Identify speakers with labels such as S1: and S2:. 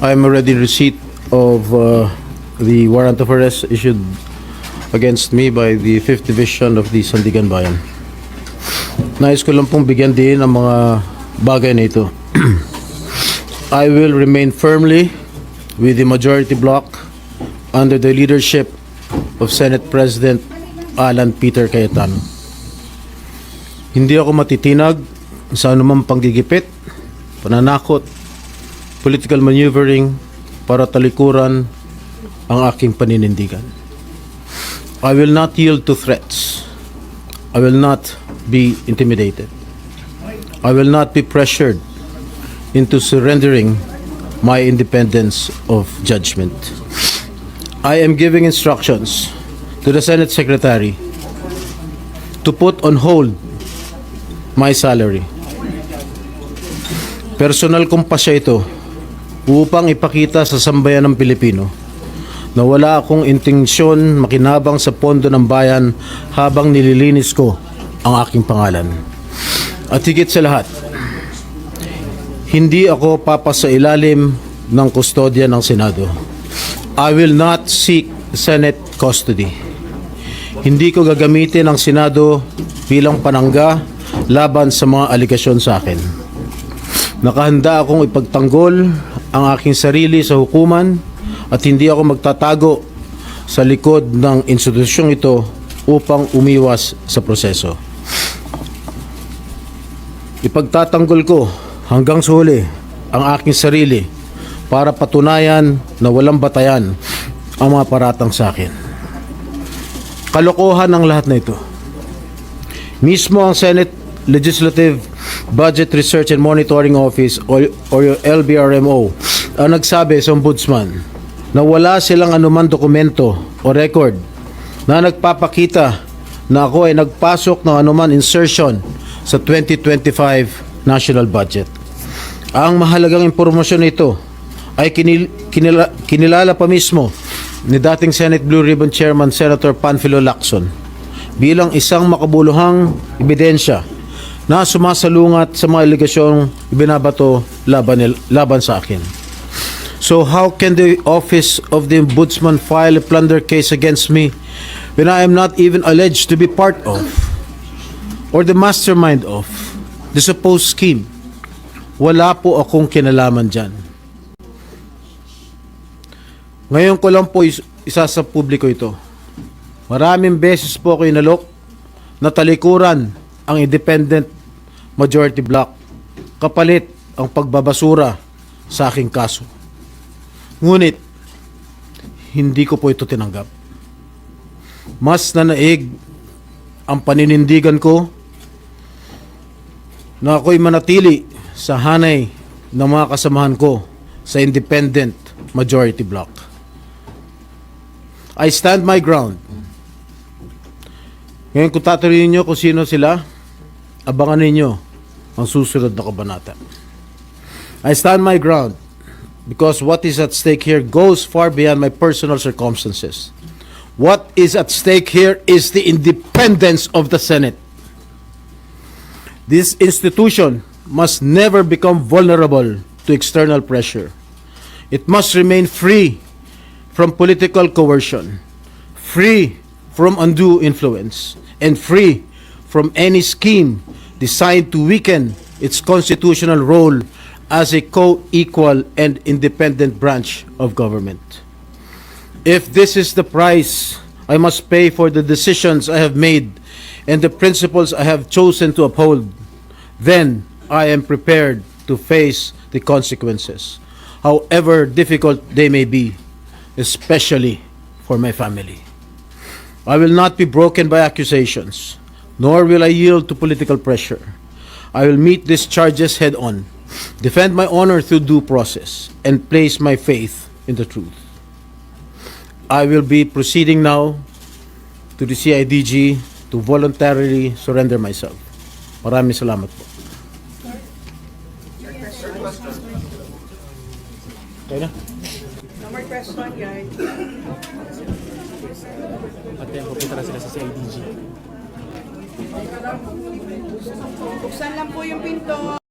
S1: I am already in receipt of the warrant of arrest issued against me by the 5th Division of the Sandigan Bayan. Nais ko lang pong bigyan din ang mga bagay na ito. I will remain firmly with the majority bloc under the leadership of Senate President Alan Peter Cayetano. Hindi ako matitinag sa anumang panggigipit, pananakot, political maneuvering para talikuran ang aking paninindigan. I will not yield to threats. I will not be intimidated. I will not be pressured into surrendering my independence of judgment. I am giving instructions to the Senate Secretary to put on hold my salary. Personal kong pasya ito upang ipakita sa sambayan ng Pilipino na wala akong intensyon makinabang sa pondo ng bayan habang nililinis ko ang aking pangalan. At higit sa lahat, hindi ako papasailalim ng kustodya ng Senado. I will not seek Senate custody. Hindi ko gagamitin ang Senado bilang panangga laban sa mga aligasyon sa akin. Nakahanda akong ipagtanggol ang aking sarili sa hukuman at hindi ako magtatago sa likod ng institusyong ito upang umiwas sa proseso. Ipagtatanggol ko hanggang sa huli ang aking sarili para patunayan na walang batayan ang mga paratang sa akin. Kalokohan ang lahat na ito. Mismo ang Senate Legislative Budget Research and Monitoring Office or yung LBRMO ang nagsabi sa ombudsman na wala silang anuman dokumento o record na nagpapakita na ako ay nagpasok ng anuman insertion sa 2025 national budget. Ang mahalagang impormasyon nito ay kinilala pa mismo ni dating Senate Blue Ribbon Chairman Senator Panfilo Lacson bilang isang makabuluhang ebidensya na sumasalungat sa mga aligasyong ibinabato laban sa akin. So how can the office of the ombudsman file a plunder case against me when I am not even alleged to be part of or the mastermind of the supposed scheme? Wala po akong kinalaman dyan. Ngayon ko lang po isa sa publiko ito. Maraming beses po ako inalok na talikuran ang independent majority bloc kapalit ang pagbabasura sa aking kaso. Ngunit, hindi ko po ito tinanggap. Mas nanaig ang paninindigan ko na ako'y manatili sa hanay ng mga kasamahan ko sa independent majority bloc. I stand my ground. Ngayon kung tatanungin niyo kung sino sila, abangan ninyo ang susunod na kabanata. I stand my ground because what is at stake here goes far beyond my personal circumstances. What is at stake here is the independence of the Senate. This institution must never become vulnerable to external pressure. It must remain free from political coercion, free from undue influence, and free from any scheme designed to weaken its constitutional role as a co-equal and independent branch of government. If this is the price I must pay for the decisions I have made and the principles I have chosen to uphold, then I am prepared to face the consequences, however difficult they may be, especially for my family. I will not be broken by accusations, nor will I yield to political pressure. I will meet these charges head on, defend my honor through due process, and place my faith in the truth. I will be proceeding now to the CIDG to voluntarily surrender myself. Maraming salamat po. Okay na?
S2: No more question, guys.
S3: At yan, pupunta na sila sa CIDG.
S2: Buksan lang po yung pinto.